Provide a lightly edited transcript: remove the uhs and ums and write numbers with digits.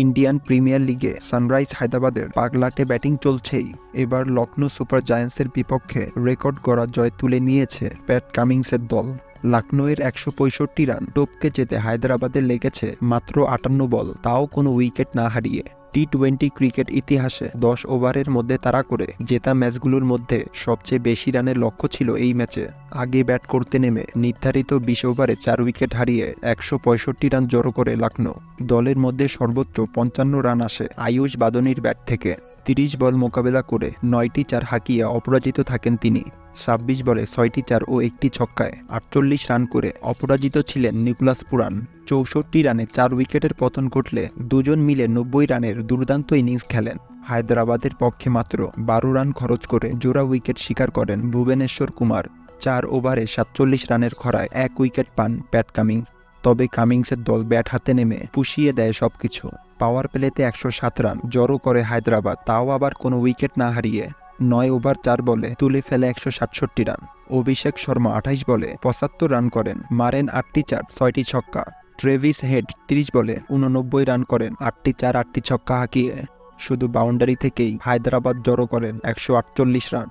Indian premier লিগে sunrise হায়দ্রাবাদের পাগলাটে batting চলছেই। এবার লখনৌ সুপার জায়ান্টসের বিপক্ষে রেকর্ড গড়া জয় তুলে নিয়েছে প্যাট কামিন্সের দল। লখনৌয়ের ১৬৫ রান টপকে যেতে হায়দ্রাবাদের লেগেছে মাত্র ৫৮ বল, তাও কোনো উইকেট না হারিয়ে। টি-20 ক্রিকেট ইতিহাসে ১০ ওভারের মধ্যে তাড়া করে জেতা ম্যাচগুলোর মধ্যে সবচেয়ে বেশি রানের লক্ষ্য ছিল এই ম্যাচে। আগে ব্যাট করতে নেমে নির্ধারিত ২০ ওভারে ৪ উইকেট হারিয়ে ১৬৫ রান জড়ো করে লখনৌ। দলের মধ্যে সর্বোচ্চ ৫৫ রান আসে আয়ুষ বাদনির ব্যাট থেকে। ৩০ বল মোকাবেলা করে ৯টি ৪ হাঁকিয়ে অপরাজিত থাকেন তিনি। ২৬ বলে ৬টি ৪ ও ১টি ছক্কায় ৪৮ রান করে অপরাজিত ছিলেন নিকোলাস পুরান। ৬৪ রানে ৪ উইকেটের পতন ঘটলে দুজন মিলে ৯০ রানের দুর্দান্ত ইনিংস খেলেন। হায়দ্রাবাদের পক্ষে মাত্র ১২ রান খরচ করে জোড়া উইকেট শিকার করেন ভুবনেশ্বর কুমার। ৪ ওভারে ৪৭ রানের খরায় ১ উইকেট পান প্যাট কামিন্স। তবে কামিন্সের দল ব্যাট হাতে নেমে পুষিয়ে দেয় সবকিছু। পাওয়ার প্লেতে ১০৭ রান জড়ো করে হায়দ্রাবাদ, তাও আবার কোনো উইকেট না হারিয়ে। ৯ ওভার ৪ বলে তুলে ফেলে ১৬৭ রান। অভিষেক শর্মা ২৮ বলে ৭৫ রান করেন, মারেন ৮টি ৪, ৬টি ছক্কা। ট্রেভিস হেড ৩০ বলে ৮৯ রান করেন, ৮টি ৪, ৮টি ছক্কা হাঁকিয়ে। শুধু বাউন্ডারি থেকেই হায়দ্রাবাদ জড়ো করেন ১৪৮ রান।